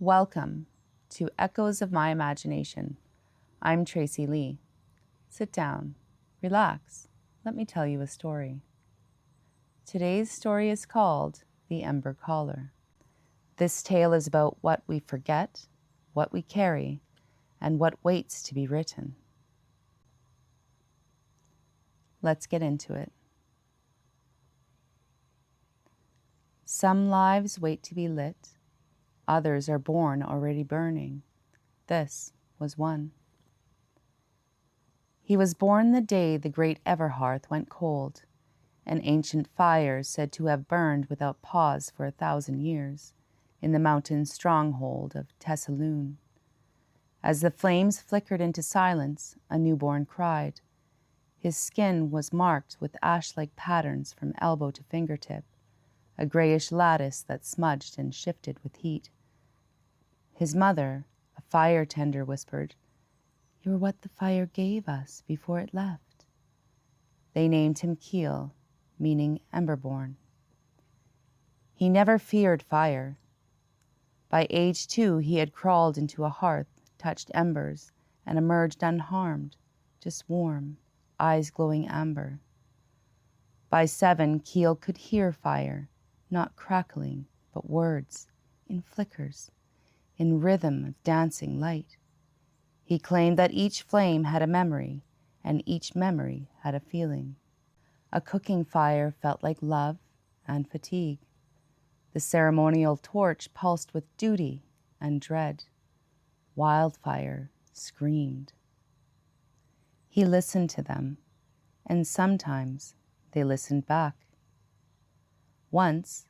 Welcome to Echoes of My Imagination. I'm Tracy Lee. Sit down, relax, let me tell you a story. Today's story is called The Ember Caller. This tale is about what we forget, what we carry, and what waits to be written. Let's get into it. Some lives wait to be lit. Others are born already burning. This was one. He was born the day the great Everhearth went cold, an ancient fire said to have burned without pause for 1,000 years in the mountain stronghold of Tessaloon. As the flames flickered into silence, a newborn cried. His skin was marked with ash-like patterns from elbow to fingertip, a grayish lattice that smudged and shifted with heat. His mother, a fire tender, whispered, "You're what the fire gave us before it left." They named him Keel, meaning Emberborn. He never feared fire. By age 2, he had crawled into a hearth, touched embers, and emerged unharmed, just warm, eyes glowing amber. By 7, Keel could hear fire, not crackling, but words, in flickers, in rhythm of dancing light. He claimed that each flame had a memory, and each memory had a feeling. A cooking fire felt like love and fatigue. The ceremonial torch pulsed with duty and dread. Wildfire screamed. He listened to them, and sometimes they listened back. Once,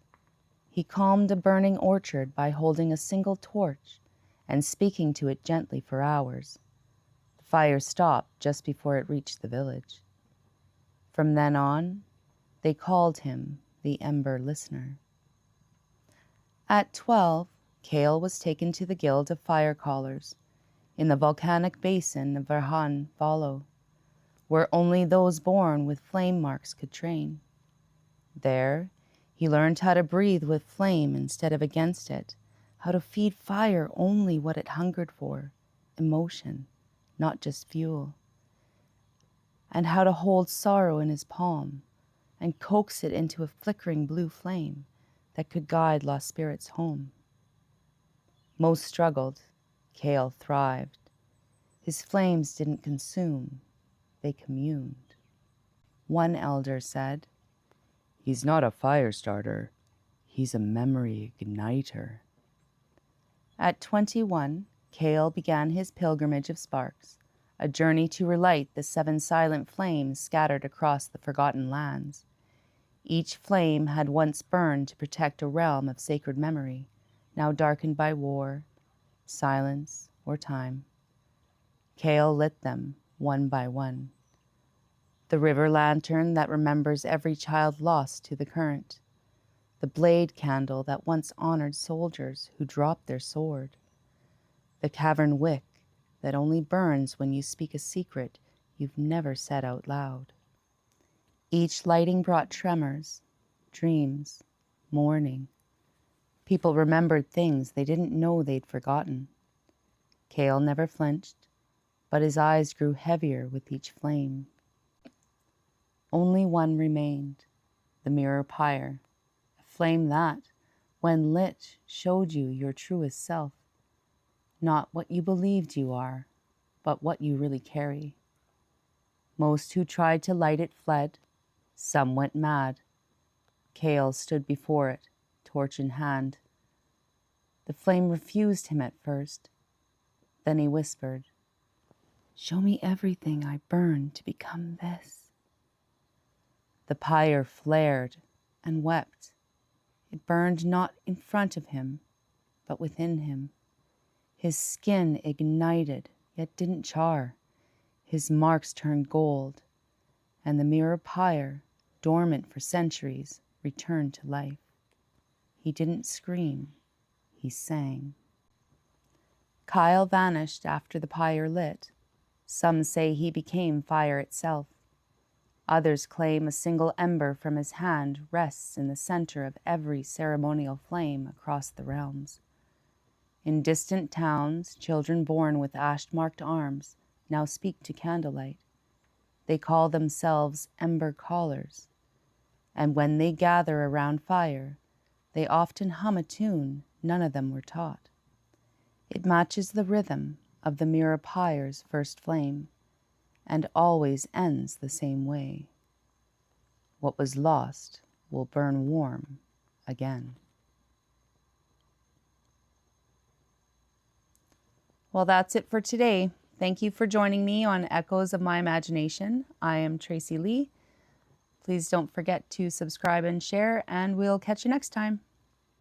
he calmed a burning orchard by holding a single torch and speaking to it gently for hours. The fire stopped just before it reached the village. From then on, they called him the Ember Listener. At 12, Kale was taken to the Guild of Fire Callers in the volcanic basin of Verhan Valo, where only those born with flame marks could train. There, he learned how to breathe with flame instead of against it, how to feed fire only what it hungered for, emotion, not just fuel, and how to hold sorrow in his palm and coax it into a flickering blue flame that could guide lost spirits home. Most struggled, Kale thrived. His flames didn't consume, they communed. One elder said, "He's not a fire starter, he's a memory igniter." At 21, Kale began his pilgrimage of sparks, a journey to relight the 7 silent flames scattered across the forgotten lands. Each flame had once burned to protect a realm of sacred memory, now darkened by war, silence, or time. Kale lit them one by one. The river lantern that remembers every child lost to the current. The blade candle that once honored soldiers who dropped their sword. The cavern wick that only burns when you speak a secret you've never said out loud. Each lighting brought tremors, dreams, mourning. People remembered things they didn't know they'd forgotten. Kale never flinched, but his eyes grew heavier with each flame. Only one remained, the mirror pyre, a flame that, when lit, showed you your truest self. Not what you believed you are, but what you really carry. Most who tried to light it fled. Some went mad. Kale stood before it, torch in hand. The flame refused him at first. Then he whispered, "Show me everything I burned to become this." The pyre flared and wept. It burned not in front of him, but within him. His skin ignited, yet didn't char. His marks turned gold, and the mirror pyre, dormant for centuries, returned to life. He didn't scream, he sang. Kyle vanished after the pyre lit. Some say he became fire itself. Others claim a single ember from his hand rests in the center of every ceremonial flame across the realms. In distant towns, children born with ash-marked arms now speak to candlelight. They call themselves Ember Callers, and when they gather around fire, they often hum a tune none of them were taught. It matches the rhythm of the mirror pyre's first flame, and always ends the same way. What was lost will burn warm again. Well, that's it for today. Thank you for joining me on Echoes of My Imagination. I am Tracy Lee. Please don't forget to subscribe and share, and we'll catch you next time.